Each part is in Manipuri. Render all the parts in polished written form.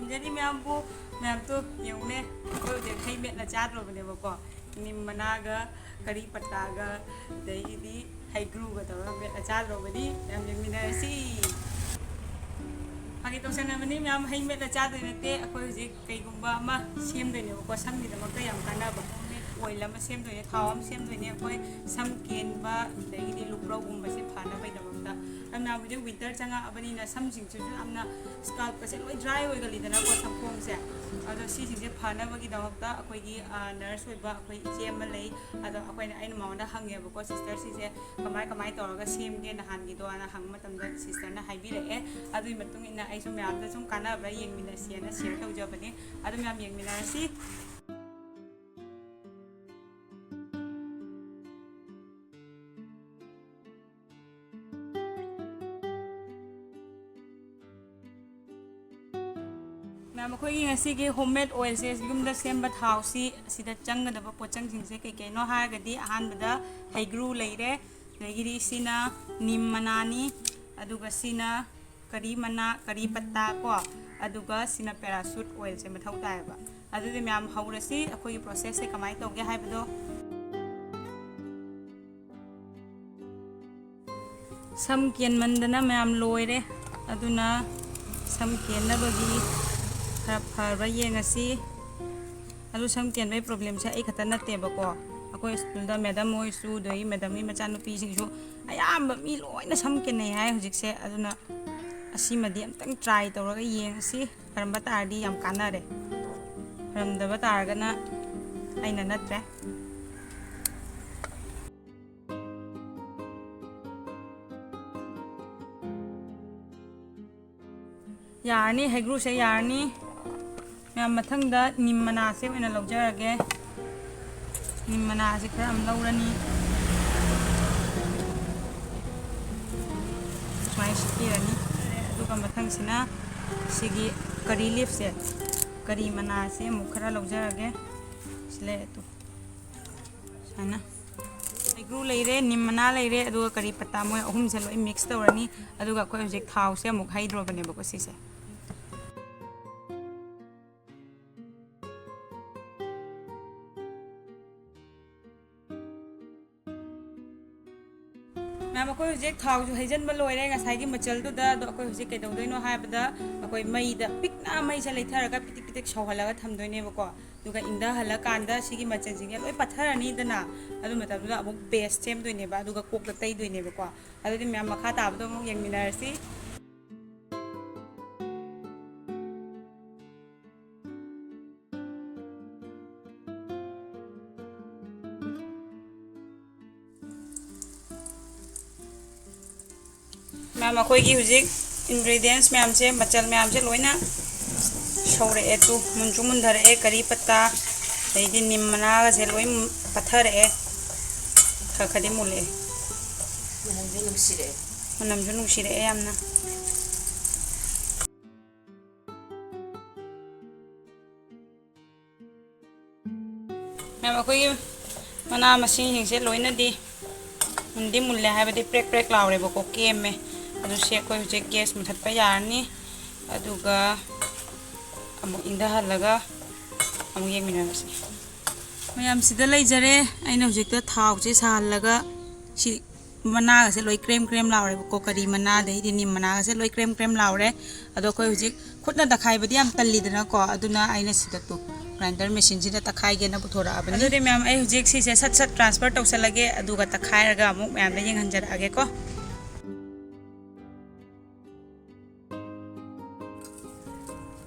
ꯈꯨꯔꯨꯝꯖꯔꯤ ꯃꯌꯥꯝꯗꯣ ꯌꯦꯡꯉꯨꯅꯦ ꯑꯩꯈꯣꯏ ꯍꯧꯖꯤꯛ ꯍꯩ ꯃꯦꯠꯂ ꯆꯥꯗ꯭ꯔꯕꯅꯦꯕꯀꯣ ꯅꯤꯝ ꯃꯅꯥꯒ ꯀꯔꯤ ꯄꯠꯇꯥꯒ ꯑꯗꯒꯤꯗꯤ ꯍꯩꯒ꯭ꯔꯨꯒ ꯇꯧꯔꯒ ꯃꯦꯠꯂ ꯆꯥꯗ꯭ꯔꯕꯅꯤ ꯃꯌꯥꯝ ꯌꯦꯡꯃꯤꯟꯅꯔꯁꯤ ꯐꯥꯒꯤ ꯇꯧꯁꯟꯅꯕꯅꯤ ꯃꯌꯥꯝ ꯍꯩ ꯃꯦꯠꯂ ꯆꯥꯗꯣꯏ ꯅꯠꯇꯦ ꯑꯩꯈꯣꯏ ꯍꯧꯖꯤꯛ ꯀꯩꯒꯨꯝꯕ ꯑꯃ ꯁꯦꯝꯗꯣꯏꯅꯦꯕꯀꯣ ꯁꯝꯒꯤꯗꯃꯛꯇ ꯌꯥꯝ ꯀꯥꯟꯅꯕ ꯑꯣꯏꯜ ꯑꯃ ꯁꯦꯝꯗꯣꯏꯅꯦ ꯊꯥꯎ ꯑꯃ ꯁꯦꯝꯗꯣꯏꯅꯦ ꯑꯩꯈꯣꯏ ꯁꯝ ꯀꯦꯟꯕ ꯑꯗꯒꯤꯗꯤ ꯂꯨꯀ꯭ꯔꯧꯒꯨꯝꯕꯁꯦ ꯐꯅꯕꯒꯤꯗꯃꯛꯇ ꯑꯗꯨꯅ ꯍꯧꯖꯤꯛ ꯋꯤꯟꯇꯔ ꯆꯪꯉꯛꯑꯕꯅꯤꯅ ꯁꯝꯁꯤꯡꯁꯤꯁꯨ ꯌꯥꯝꯅ ꯁ꯭ꯀꯥꯜꯞꯀꯁꯦ ꯂꯣꯏ ꯗ꯭ꯔꯥꯏ ꯑꯣꯏꯒꯜꯂꯤꯗꯅꯀꯣ ꯁꯝꯈꯣꯡꯁꯦ ꯑꯗꯣ ꯁꯤꯁꯤꯡꯁꯦ ꯐꯅꯕꯒꯤꯗꯃꯛꯇ ꯑꯩꯈꯣꯏꯒꯤ ꯅꯔꯁ ꯑꯣꯏꯕ ꯑꯩꯈꯣꯏ ꯏꯆꯦ ꯑꯃ ꯂꯩ ꯑꯗꯣ ꯑꯩꯅ ꯃꯉꯣꯟꯗ ꯍꯪꯉꯦꯕꯀꯣ ꯁꯤꯁꯇꯔ ꯁꯤꯁꯦ ꯀꯃꯥꯏ ꯇꯧꯔꯒ ꯁꯦꯝꯒꯦ ꯅꯍꯥꯟꯒꯤꯗꯣꯅ ꯍꯪꯕ ꯃꯇꯝꯗ ꯁꯤꯁꯇꯔꯅ ꯍꯥꯏꯕꯤꯔꯛꯑꯦ ꯑꯗꯨꯒꯤ ꯃꯇꯨꯡ ꯏꯟꯅ ꯑꯩꯁꯨ ꯃꯌꯥꯝꯗ ꯁꯨꯝ ꯀꯥꯟꯅꯕ꯭ꯔꯥ ꯌꯦꯡꯃꯤꯟꯅꯁꯦꯅ ꯁꯤꯌꯔ ꯇꯧꯖꯕꯅꯦ ꯑꯗꯨ ꯃꯌꯥꯝ ꯌꯦꯡꯃꯤꯟꯅꯔꯁꯤ ꯃꯌꯥꯝ ꯑꯩꯈꯣꯏꯒꯤ ꯉꯁꯤꯒꯤ ꯍꯣꯝꯃꯦꯗ ꯑꯣꯏꯜꯁꯦ ꯌꯨꯝꯗ ꯁꯦꯝꯕ ꯊꯥꯎꯁꯤ ꯑꯁꯤꯗ ꯆꯪꯒꯗꯕ ꯄꯣꯠꯆꯪꯁꯤꯡꯁꯦ ꯀꯩꯀꯩꯅꯣ ꯍꯥꯏꯔꯒꯗꯤ ꯑꯍꯥꯟꯕꯗ ꯍꯩꯒ꯭ꯔꯨ ꯂꯩꯔꯦ ꯑꯗꯒꯤꯗꯤ ꯁꯤꯅ ꯅꯤꯝ ꯃꯅꯥꯅꯤ ꯑꯗꯨꯒ ꯁꯤꯅ ꯀꯔꯤ ꯃꯅꯥ ꯀꯔꯤ ꯄꯠꯇꯥ ꯀꯣ ꯑꯗꯨꯒ ꯁꯤꯅ ꯄꯦꯔꯥꯁꯨꯠ ꯑꯣꯏꯜꯁꯦ ꯃꯊꯧ ꯇꯥꯏꯌꯦꯕ ꯑꯗꯨꯗꯤ ꯃꯌꯥꯝ ꯍꯧꯔꯁꯤ ꯑꯩꯈꯣꯏꯒꯤ ꯄ꯭ꯔꯣꯁꯦꯁꯁꯦ ꯀꯃꯥꯏꯅ ꯇꯧꯒꯦ ꯍꯥꯏꯕꯗꯣ ꯁꯝ ꯀꯦꯟꯃꯟꯗꯅ ꯃꯌꯥꯝ ꯂꯣꯏꯔꯦ ꯑꯗꯨꯅ ꯁꯝ ꯀꯦꯟꯅꯕꯒꯤ ꯈꯔ ꯐꯕ ꯌꯦꯡꯉꯁꯤ ꯑꯗꯨ ꯁꯝ ꯀꯦꯟꯕꯒꯤ ꯄ꯭ꯔꯣꯕ꯭ꯂꯦꯝꯁꯦ ꯑꯩ ꯈꯛꯇ ꯅꯠꯇꯦꯕꯀꯣ ꯑꯩꯈꯣꯏ ꯁ꯭ꯀꯨꯜꯗ ꯃꯦꯗꯝ ꯍꯣꯏꯁꯨ ꯑꯗꯒꯤ ꯃꯦꯗꯝꯒꯤ ꯃꯆꯥꯅꯨꯄꯤꯁꯤꯡꯁꯨ ꯑꯌꯥꯝꯕ ꯃꯤ ꯂꯣꯏꯅ ꯁꯝ ꯀꯦꯟꯅꯩ ꯍꯥꯏ ꯍꯧꯖꯤꯛꯁꯦ ꯑꯗꯨꯅ ꯑꯁꯤꯃꯗꯤ ꯑꯝꯇꯪ ꯇ꯭ꯔꯥꯏ ꯇꯧꯔꯒ ꯌꯦꯡꯉꯁꯤ ꯐꯔꯝꯕ ꯇꯥꯔꯗꯤ ꯌꯥꯝ ꯀꯥꯟꯅꯔꯦ ꯐꯔꯝꯗꯕ ꯇꯥꯔꯒꯅ ꯑꯩꯅ ꯅꯠꯇ꯭ꯔꯦ ꯌꯥꯔꯅꯤ ꯍꯩꯒ꯭ꯔꯨꯁꯦ ꯌꯥꯔꯅꯤ ꯃꯌꯥꯝ ꯃꯊꯪꯗ ꯅꯤꯝ ꯃꯅꯥꯁꯦ ꯑꯣꯏꯅ ꯂꯧꯖꯔꯒꯦ ꯅꯤꯝ ꯃꯅꯥꯁꯦ ꯈꯔ ꯑꯃ ꯂꯧꯔꯅꯤ ꯁꯨꯃꯥꯏꯅ ꯁꯤꯠꯄꯤꯔꯅꯤ ꯑꯗꯨꯒ ꯃꯊꯪꯁꯤꯅ ꯁꯤꯒꯤ ꯀꯔꯤ ꯂꯤꯐꯁꯦ ꯀꯔꯤ ꯃꯅꯥꯁꯦ ꯑꯃꯨꯛ ꯈꯔ ꯂꯧꯖꯔꯒꯦ ꯁꯤ ꯂꯩꯔꯦ ꯇꯨ ꯁꯨꯃꯥꯏꯅ ꯍꯩꯒ꯭ꯔꯨ ꯂꯩꯔꯦ ꯅꯤꯝ ꯃꯅꯥ ꯂꯩꯔꯦ ꯑꯗꯨꯒ ꯀꯔꯤ ꯄꯠꯇꯥ ꯃꯣꯏ ꯑꯍꯨꯝꯁꯦ ꯂꯣꯏ ꯃꯤꯛꯁ ꯇꯧꯔꯅꯤ ꯑꯗꯨꯒ ꯑꯩꯈꯣꯏ ꯍꯧꯖꯤꯛ ꯊꯥꯎꯁꯦ ꯑꯃꯨꯛ ꯍꯩꯗ꯭ꯔꯣꯕꯅꯦꯕꯀꯣ ꯁꯤꯁꯦ ꯃꯌꯥꯝ ꯑꯩꯈꯣꯏ ꯍꯧꯖꯤꯛ ꯊꯥꯎꯁꯨ ꯍꯩꯖꯤꯟꯕ ꯂꯣꯏꯔꯦ ꯉꯁꯥꯏꯒꯤ ꯃꯆꯜꯗꯨꯗ ꯑꯗꯣ ꯑꯩꯈꯣꯏ ꯍꯧꯖꯤꯛ ꯀꯩꯗꯧꯗꯣꯏꯅꯣ ꯍꯥꯏꯕꯗ ꯑꯩꯈꯣꯏ ꯃꯩꯗ ꯄꯤꯛꯅ ꯃꯩꯁꯦ ꯂꯩꯊꯔꯒ ꯄꯤꯇꯤꯛ ꯄꯤꯇꯤꯛ ꯁꯧꯍꯜꯂꯒ ꯊꯝꯗꯣꯏꯅꯦꯕꯀꯣ ꯑꯗꯨꯒ ꯏꯪꯊꯍꯜꯂꯀꯥꯟꯗ ꯁꯤꯒꯤ ꯃꯆꯜꯁꯤꯡꯁꯦ ꯂꯣꯏ ꯄꯠꯊꯔꯅꯤꯗꯅ ꯑꯗꯨ ꯃꯇꯝꯗꯨꯗ ꯑꯃꯨꯛ ꯄꯦꯁ ꯁꯦꯝꯗꯣꯏꯅꯦꯕ ꯑꯗꯨꯒ ꯀꯣꯛꯇ ꯇꯩꯗꯣꯏꯅꯦꯕꯀꯣ ꯑꯗꯨꯗꯤ ꯃꯌꯥꯝ ꯃꯈꯥ ꯇꯥꯕꯗꯣ ꯑꯃꯨꯛ ꯌꯦꯡꯃꯤꯟꯅꯔꯁꯤ ꯃꯌꯥꯝ ꯑꯩꯈꯣꯏꯒꯤ ꯍꯧꯖꯤꯛ ꯏꯟꯒ꯭ꯔꯤꯗꯤꯌꯦꯟꯁ ꯃꯌꯥꯝꯁꯦ ꯃꯆꯜ ꯃꯌꯥꯝꯁꯦ ꯂꯣꯏꯅ ꯁꯧꯔꯛꯑꯦ ꯇꯨ ꯃꯨꯟꯁꯨ ꯃꯨꯟꯊꯔꯛꯑꯦ ꯀꯔꯤ ꯄꯠꯇꯥ ꯑꯗꯩꯗꯤ ꯅꯤꯝ ꯃꯅꯥꯒꯁꯦ ꯂꯣꯏ ꯄꯠꯊꯔꯛꯑꯦ ꯈꯔ ꯈꯔꯗꯤ ꯃꯨꯜꯂꯛꯑꯦ ꯃꯅꯝꯁꯨ ꯅꯨꯡꯁꯤꯔꯛꯑꯦ ꯌꯥꯝꯅ ꯃꯌꯥꯝ ꯑꯩꯈꯣꯏꯒꯤ ꯃꯅꯥ ꯃꯁꯤꯡꯁꯤꯡꯁꯦ ꯂꯣꯏꯅꯗꯤ ꯃꯨꯟꯗꯤ ꯃꯨꯜꯂꯦ ꯍꯥꯏꯕꯗꯤ ꯄ꯭ꯔꯦꯛ ꯄ꯭ꯔꯦꯛ ꯂꯥꯎꯔꯦꯕꯀꯣ ꯀꯦꯝꯃꯦ ꯑꯗꯨ ꯁꯤ ꯑꯩꯈꯣꯏ ꯍꯧꯖꯤꯛ ꯒꯦꯁ ꯃꯨꯊꯠꯄ ꯌꯥꯔꯅꯤ ꯑꯗꯨꯒ ꯑꯃꯨꯛ ꯏꯪꯊꯍꯜꯂꯒ ꯑꯃꯨꯛ ꯌꯦꯡꯃꯤꯟꯅꯔꯁꯤ ꯃꯌꯥꯝꯁꯤꯗ ꯂꯩꯖꯔꯦ ꯑꯩꯅ ꯍꯧꯖꯤꯛꯇ ꯊꯥꯎꯁꯦ ꯁꯥꯍꯜꯂꯒ ꯁꯤ ꯃꯅꯥꯒꯁꯦ ꯂꯣꯏ ꯀ꯭ꯔꯦꯝ ꯀ꯭ꯔꯦꯝ ꯂꯥꯎꯔꯦꯕꯀꯣ ꯀꯔꯤ ꯃꯅꯥ ꯑꯗꯩꯗꯤ ꯅꯤꯝ ꯃꯅꯥꯒꯁꯦ ꯂꯣꯏ ꯀ꯭ꯔꯦꯝ ꯀ꯭ꯔꯦꯝ ꯂꯥꯎꯔꯦ ꯑꯗꯣ ꯑꯩꯈꯣꯏ ꯍꯧꯖꯤꯛ ꯈꯨꯠꯅ ꯇꯛꯈꯥꯏꯕꯗꯤ ꯌꯥꯝ ꯇꯜꯂꯤꯗꯅꯀꯣ ꯑꯗꯨꯅ ꯑꯩꯅ ꯁꯤꯗ ꯇꯨ ꯒ꯭ꯔꯥꯏꯟꯗꯔ ꯃꯦꯆꯤꯟꯁꯤꯗ ꯇꯛꯈꯥꯏꯒꯦꯅ ꯄꯨꯊꯣꯔꯛꯑꯕꯅꯤ ꯑꯗꯨꯗꯤ ꯃꯌꯥꯝ ꯑꯩ ꯍꯧꯖꯤꯛ ꯁꯤꯁꯦ ꯁꯠ ꯁꯠ ꯇ꯭ꯔꯥꯟꯁꯐꯔ ꯇꯧꯁꯜꯂꯒꯦ ꯑꯗꯨꯒ ꯇꯛꯈꯥꯏꯔꯒ ꯑꯃꯨꯛ ꯃꯌꯥꯝꯗ ꯌꯦꯡꯍꯟꯖꯔꯛꯑꯒꯦꯀꯣ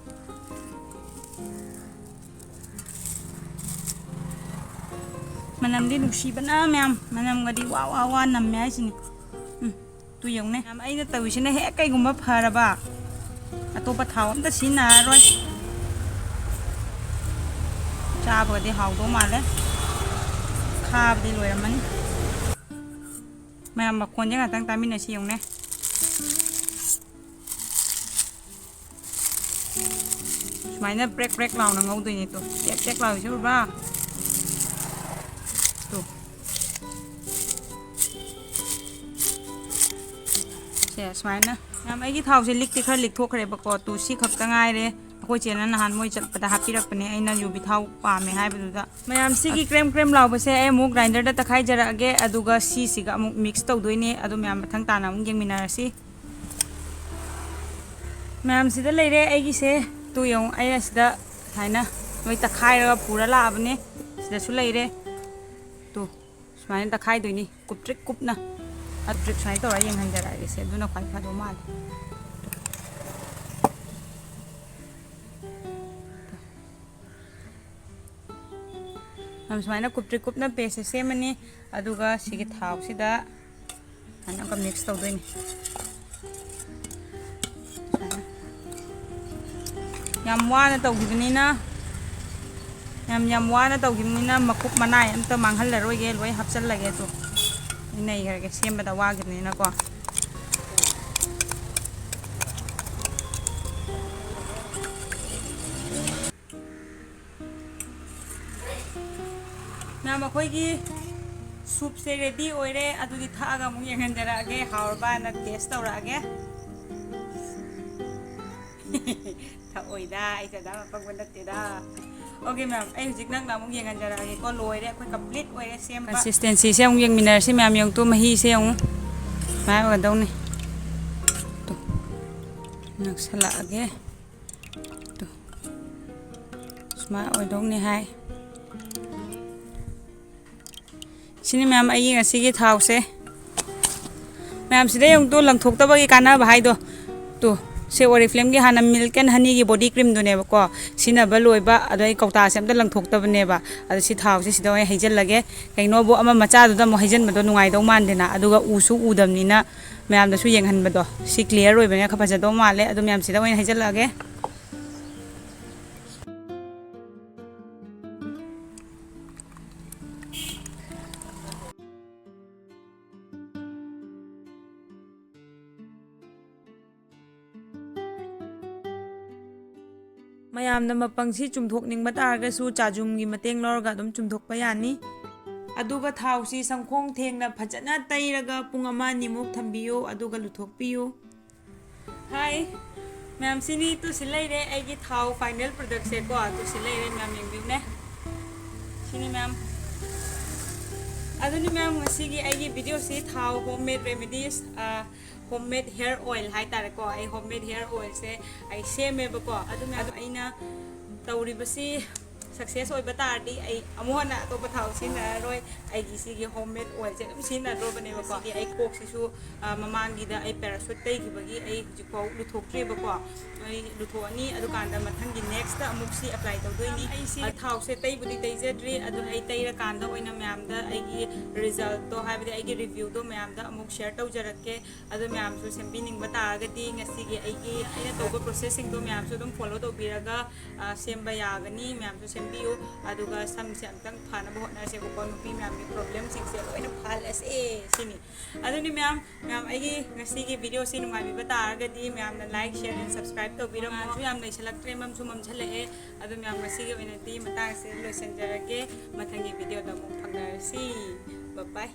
ꯃꯅꯝꯗꯤ ꯅꯨꯡꯁꯤꯕꯅ ꯃꯌꯥꯝ ꯃꯅꯝꯒꯗꯤ ꯋꯥ ꯋꯥ ꯋꯥ ꯅꯝꯃꯦ ꯍꯥꯏꯁꯤꯅꯤ ꯇꯨ ꯌꯦꯡꯉꯨꯅꯦ ꯃꯌꯥꯝ ꯑꯩꯅ ꯇꯧꯔꯤꯁꯤꯅ ꯍꯦꯛ ꯀꯩꯒꯨꯝꯕ ꯐꯔꯕ ꯑꯇꯣꯞꯄ ꯊꯥꯎ ꯑꯝꯇ ꯁꯤꯖꯤꯟꯅꯔꯔꯣꯏ ꯆꯥꯕꯒꯗꯤ ꯍꯥꯎꯗꯧ ꯃꯥꯜꯂꯦ ꯈꯥꯕꯗꯤ ꯂꯣꯏꯔꯝꯃꯅꯤ ꯃꯌꯥꯝ ꯃꯈꯣꯟꯁꯦ ꯉꯥꯛꯇꯪ ꯇꯥꯃꯤꯟꯅꯁꯤ ꯌꯦꯡꯉꯨꯅꯦ ꯁꯨꯃꯥꯏꯅ ꯄ꯭ꯔꯦꯛ ꯄ꯭ꯔꯦꯛ ꯂꯥꯎꯅ ꯉꯧꯗꯣꯏꯅꯦ ꯇꯨ ꯆꯦꯛ ꯆꯦꯛ ꯂꯥꯎꯏꯁꯤ ꯎꯔꯕ ꯇꯨ ꯁꯦ ꯁꯨꯃꯥꯏꯅ ꯃꯌꯥꯝ ꯑꯩꯒꯤ ꯊꯥꯎꯁꯦ ꯂꯤꯛꯇꯤ ꯈꯔ ꯂꯤꯛꯊꯣꯛꯈ꯭ꯔꯦꯕꯀꯣ ꯇꯨ ꯁꯤ ꯈꯛꯇ ꯉꯥꯏꯔꯦ ꯑꯩꯈꯣꯏ ꯆꯦꯅ ꯅꯍꯥꯟ ꯃꯣꯏ ꯆꯠꯄꯗ ꯍꯥꯞꯄꯤꯔꯛꯄꯅꯦ ꯑꯩꯅ ꯌꯨꯕꯤ ꯊꯥꯎ ꯄꯥꯝꯃꯦ ꯍꯥꯏꯕꯗꯨꯗ ꯃꯌꯥꯝ ꯁꯤꯒꯤ ꯀ꯭ꯔꯦꯝ ꯂꯥꯎꯕꯁꯦ ꯑꯩ ꯑꯃꯨꯛ ꯒ꯭ꯔꯥꯏꯟꯗꯔꯗ ꯇꯛꯈꯥꯏꯖꯔꯛꯑꯒꯦ ꯑꯗꯨꯒ ꯁꯤꯁꯤꯒ ꯑꯃꯨꯛ ꯃꯤꯛꯁ ꯇꯧꯗꯣꯏꯅꯦ ꯑꯗꯨ ꯃꯌꯥꯝ ꯃꯊꯪ ꯇꯥꯅ ꯑꯃꯨꯛ ꯌꯦꯡꯃꯤꯟꯅꯔꯁꯤ ꯃꯌꯥꯝ ꯁꯤꯗ ꯂꯩꯔꯦ ꯑꯩꯒꯤꯁꯦ ꯇꯨ ꯌꯦꯡꯉꯨ ꯑꯩꯅ ꯁꯤꯗ ꯁꯨꯃꯥꯏꯅ ꯂꯣꯏ ꯇꯛꯈꯥꯏꯔꯒ ꯄꯨꯔ ꯂꯥꯛꯑꯕꯅꯦ ꯁꯤꯗꯁꯨ ꯂꯩꯔꯦ ꯇꯨ ꯁꯨꯃꯥꯏꯅ ꯇꯛꯈꯥꯏꯗꯣꯏꯅꯤ ꯀꯨꯞꯇ꯭ꯔꯤꯛ ꯀꯨꯞꯅ ꯑꯗꯨ ꯁꯨꯃꯥꯏꯅ ꯇꯧꯔꯒ ꯌꯦꯡꯍꯟꯖꯔꯛꯑꯒꯦ ꯑꯗꯨꯅ ꯈ꯭ꯋꯥꯏ ꯐꯗꯧ ꯃꯥꯜꯂꯦ ꯁꯨꯃꯥꯏꯅ ꯀꯨꯞꯇ꯭ꯔꯤꯛ ꯀꯨꯞꯅ ꯄꯦꯁꯁꯦ ꯁꯦꯝꯃꯅꯤ ꯑꯗꯨꯒ ꯁꯤꯒꯤ ꯊꯥꯎꯁꯤꯗ ꯁꯨꯃꯥꯏꯅ ꯑꯃꯨꯛꯀ ꯃꯤꯛꯁ ꯇꯧꯗꯣꯏꯅꯤ ꯌꯥꯝ ꯋꯥꯅ ꯇꯧꯈꯤꯕꯅꯤꯅ ꯌꯥꯝ ꯋꯥꯅ ꯇꯧꯈꯤꯕꯅꯤꯅ ꯃꯀꯨꯞ ꯃꯅꯥꯏ ꯑꯝꯇ ꯃꯥꯡꯍꯜꯂꯔꯣꯏꯒꯦ ꯂꯣꯏ ꯍꯥꯞꯆꯜꯂꯒꯦ ꯑꯗꯣ ꯅꯩꯈ꯭ꯔꯒꯦ ꯁꯦꯝꯕꯗ ꯋꯥꯈꯤꯕꯅꯤꯅꯀꯣ ꯃꯌꯥꯝ ꯑꯩꯈꯣꯏꯒꯤ ꯁꯨꯞꯁꯦ ꯔꯦꯗꯤ ꯑꯣꯏꯔꯦ ꯑꯗꯨꯗꯤ ꯊꯛꯑꯒ ꯑꯃꯨꯛ ꯌꯦꯡꯍꯟꯖꯔꯛꯑꯒꯦ ꯍꯥꯎꯔꯕꯅ ꯇꯦꯁ ꯇꯧꯔꯛꯑꯒꯦ ꯊꯛꯑꯣꯏꯗ ꯑꯩ ꯆꯗꯥ ꯃꯄꯪꯕ ꯅꯠꯇꯦꯗ ꯑꯣꯀꯦ ꯃꯦꯝ ꯑꯩ ꯍꯧꯖꯤꯛ ꯅꯪꯅ ꯑꯃꯨꯛ ꯌꯦꯡꯍꯟꯖꯔꯛꯑꯒꯦꯀꯣ ꯂꯣꯏꯔꯦ ꯑꯩꯈꯣꯏ ꯀꯝꯄ꯭ꯂꯤꯠ ꯑꯣꯏꯔꯦ ꯁꯦꯝꯕ ꯀꯟꯁꯤꯁꯇꯦꯟꯁꯤꯁꯦ ꯑꯃꯨꯛ ꯌꯦꯡꯃꯤꯟꯅꯔꯁꯤ ꯃꯌꯥꯝ ꯌꯦꯡꯉꯨꯇꯨ ꯃꯍꯤꯁꯦ ꯑꯃꯨꯛ ꯁꯨꯃꯥꯏꯅ ꯑꯣꯏꯒꯗꯧꯅꯤ ꯅꯛꯁꯜꯂꯛꯑꯒꯦ ꯁꯨꯃꯥꯏꯅ ꯑꯣꯏꯗꯧꯅꯤ ꯍꯥꯏ ꯁꯤꯅꯤ ꯃꯌꯥꯝ ꯑꯩꯒꯤ ꯉꯁꯤꯒꯤ ꯊꯥꯎꯁꯦ ꯃꯌꯥꯝ ꯁꯤꯗ ꯌꯦꯡꯉꯨꯇꯨ ꯂꯪꯊꯣꯛꯇꯕꯒꯤ ꯀꯥꯟꯅꯕ ꯍꯥꯏꯗꯣ ꯇꯨ ꯁꯤ ꯑꯣꯔꯤꯐ꯭ꯂꯦꯝꯒꯤ ꯍꯥꯟꯅ ꯃꯤꯜꯛ ꯑꯦꯟ ꯍꯅꯤꯒꯤ ꯕꯣꯗꯤ ꯀ꯭ꯔꯤꯝꯗꯨꯅꯦꯕꯀꯣ ꯁꯤꯖꯤꯟꯅꯕ ꯂꯣꯏꯕ ꯑꯗꯣ ꯑꯩ ꯀꯧꯇꯥꯁꯦ ꯑꯝꯇ ꯂꯪꯊꯣꯛꯇꯕꯅꯦꯕ ꯑꯗꯣ ꯁꯤ ꯊꯥꯎꯁꯦ ꯁꯤꯗ ꯑꯣꯏꯅ ꯍꯩꯖꯤꯜꯂꯒꯦ ꯀꯩꯅꯣꯕꯨ ꯑꯃ ꯃꯆꯥꯗꯨꯗ ꯑꯃꯨꯛ ꯍꯩꯖꯤꯟꯕꯗꯣ ꯅꯨꯡꯉꯥꯏꯗꯧ ꯃꯥꯟꯗꯦꯅ ꯑꯗꯨꯒ ꯎꯁꯨ ꯎꯗꯕꯅꯤꯅ ꯃꯌꯥꯝꯗꯁꯨ ꯌꯦꯡꯍꯟꯕꯗꯣ ꯁꯤ ꯀ꯭ꯂꯤꯌꯥꯔ ꯑꯣꯏꯕꯅꯤꯅ ꯈꯔ ꯐꯖꯗꯧ ꯃꯥꯜꯂꯦ ꯑꯗꯨ ꯃꯌꯥꯝ ꯁꯤꯗ ꯑꯣꯏꯅ ꯍꯩꯖꯤꯜꯂꯛꯑꯒꯦ ꯃꯌꯥꯝꯅ ꯃꯄꯪꯁꯤ ꯆꯨꯝꯊꯣꯛꯅꯤꯡꯕ ꯇꯥꯔꯒꯁꯨ ꯆꯥꯖꯨꯝꯒꯤ ꯃꯇꯦꯡ ꯂꯧꯔꯒ ꯑꯗꯨꯝ ꯆꯨꯝꯊꯣꯛꯄ ꯌꯥꯅꯤ ꯑꯗꯨꯒ ꯊꯥꯎꯁꯤ ꯁꯪꯈꯣꯡ ꯊꯦꯡꯅ ꯐꯖꯅ ꯇꯩꯔꯒ ꯄꯨꯡ 1-2ꯃꯨꯛ ꯊꯝꯕꯤꯌꯨ ꯑꯗꯨꯒ ꯂꯨꯊꯣꯛꯄꯤꯌꯨ ꯍꯥꯏ ꯃꯌꯥꯝ ꯁꯤꯅꯤ ꯇꯨꯁꯤ ꯂꯩꯔꯦ ꯑꯩꯒꯤ ꯊꯥꯎ ꯐꯥꯏꯅꯦꯜ ꯄ꯭ꯔꯗꯛꯁꯦꯀꯣ ꯇꯨꯁꯤ ꯂꯩꯔꯦ ꯃꯌꯥꯝ ꯌꯦꯡꯕꯤꯌꯨꯅꯦ ꯁꯤꯅꯤ ꯃꯌꯥꯝ ꯑꯗꯨꯅꯤ ꯃꯌꯥꯝ ꯉꯁꯤꯒꯤ ꯑꯩꯒꯤ ꯚꯤꯗꯤꯑꯣꯁꯤ ꯊꯥꯎ ꯍꯣꯝꯃꯦꯗ ꯔꯦꯃꯤꯗꯤꯁ ꯍꯣꯝꯃꯦꯗ ꯍꯦꯌꯔ ꯑꯣꯏꯜ ꯍꯥꯏꯇꯥꯔꯦꯀꯣ ꯑꯩ ꯍꯣꯝꯃꯦꯗ ꯍꯦꯌꯔ ꯑꯣꯏꯜꯁꯦ ꯑꯩ ꯁꯦꯝꯃꯦꯕꯀꯣ ꯑꯗꯨ ꯑꯩꯅ ꯇꯧꯔꯤꯕꯁꯤ ꯁꯛꯁꯦꯁ ꯑꯣꯏꯕ ꯇꯥꯔꯗꯤ ꯑꯩ ꯑꯃꯨꯛ ꯍꯟꯅ ꯑꯇꯣꯞꯄ ꯊꯥꯎ ꯁꯤꯖꯤꯟꯅꯔꯔꯣꯏ ꯑꯩꯒꯤ ꯁꯤꯒꯤ ꯍꯣꯝꯃꯦꯗ ꯑꯣꯏꯜꯁꯦ ꯑꯗꯨꯝ ꯁꯤꯖꯤꯟꯅꯗ꯭ꯔꯕꯅꯦꯕꯀꯣ ꯁꯤꯗꯤ ꯑꯩ ꯀꯣꯛꯁꯤꯁꯨ ꯃꯃꯥꯡꯒꯤꯗ ꯑꯩ ꯄꯦꯔꯥꯁꯨꯠ ꯇꯩꯈꯤꯕꯒꯤ ꯑꯩ ꯍꯧꯖꯤꯛꯐꯥꯎ ꯂꯨꯊꯣꯛꯇ꯭ꯔꯤꯕꯀꯣ ꯑꯩ ꯂꯨꯊꯣꯛꯑꯅꯤ ꯑꯗꯨꯀꯥꯟꯗ ꯃꯊꯪꯒꯤ ꯅꯦꯛꯁꯇ ꯑꯃꯨꯛ ꯁꯤ ꯑꯦꯄ꯭ꯂꯥꯏ ꯇꯧꯗꯣꯏꯅꯤ ꯑꯩꯁꯤ ꯊꯥꯎꯁꯦ ꯇꯩꯕꯨꯗꯤ ꯇꯩꯖꯗ꯭ꯔꯤ ꯑꯗꯨ ꯑꯩ ꯇꯩꯔꯀꯥꯟꯗ ꯑꯣꯏꯅ ꯃꯌꯥꯝꯗ ꯑꯩꯒꯤ ꯔꯤꯖꯜꯇꯣ ꯍꯥꯏꯕꯗꯤ ꯑꯩꯒꯤ ꯔꯤꯚ꯭ꯌꯨꯗꯣ ꯃꯌꯥꯝꯗ ꯑꯃꯨꯛ ꯁꯦꯌꯔ ꯇꯧꯖꯔꯛꯀꯦ ꯑꯗꯨ ꯃꯌꯥꯝꯁꯨ ꯁꯦꯝꯕꯤꯅꯤꯡꯕ ꯇꯥꯔꯒꯗꯤ ꯉꯁꯤꯒꯤ ꯑꯩꯒꯤ ꯑꯩꯅ ꯇꯧꯕ ꯄ꯭ꯔꯣꯁꯦꯁꯁꯤꯡꯗꯣ ꯃꯌꯥꯝꯁꯨ ꯑꯗꯨꯝ ꯐꯣꯂꯣ ꯇꯧꯕꯤꯔꯒ ꯁꯦꯝꯕ ꯌꯥꯒꯅꯤ ꯃꯌꯥꯝꯁꯨ ꯁꯦꯝꯕꯤꯌꯨ ꯑꯗꯨꯒ ꯁꯝꯁꯦ ꯑꯝꯇꯪ ꯐꯅꯕ ꯍꯣꯠꯅꯔꯁꯦꯕꯀꯣ ꯅꯨꯄꯤ ꯃꯌꯥꯝꯒꯤ ꯄ꯭ꯔꯣꯕ꯭ꯂꯦꯝꯁꯤꯡꯁꯦ ꯂꯣꯏꯅ ꯐꯍꯜꯂꯁꯦ ꯁꯤꯅꯤ ꯑꯗꯨꯅꯤ ꯃꯌꯥꯝ ꯑꯩꯒꯤ ꯉꯁꯤꯒꯤ ꯚꯤꯗꯤꯑꯣꯁꯤ ꯅꯨꯡꯉꯥꯏꯕꯤꯕ ꯇꯥꯔꯒꯗꯤ ꯃꯌꯥꯝꯅ ꯂꯥꯏꯛ ꯁꯦꯌꯔ ꯑꯦꯟ ꯁꯕꯁꯀ꯭ꯔꯥꯏꯕ ꯇꯧꯕꯤꯔꯝꯃꯣ ꯌꯥꯝ ꯂꯩꯁꯜꯂꯛꯇ꯭ꯔꯦ ꯃꯝꯁꯨ ꯃꯝꯁꯜꯂꯛꯑꯦ ꯑꯗꯨ ꯃꯌꯥꯝ ꯉꯁꯤꯒꯤ ꯑꯣꯏꯅꯗꯤ ꯃꯇꯥꯡꯁꯦ ꯂꯣꯏꯁꯤꯟꯖꯔꯒꯦ ꯃꯊꯪꯒꯤ ꯚꯤꯗꯤꯑꯣꯗ ꯑꯃꯨꯛ ꯐꯪꯅꯔꯁꯤ ꯕꯥꯏ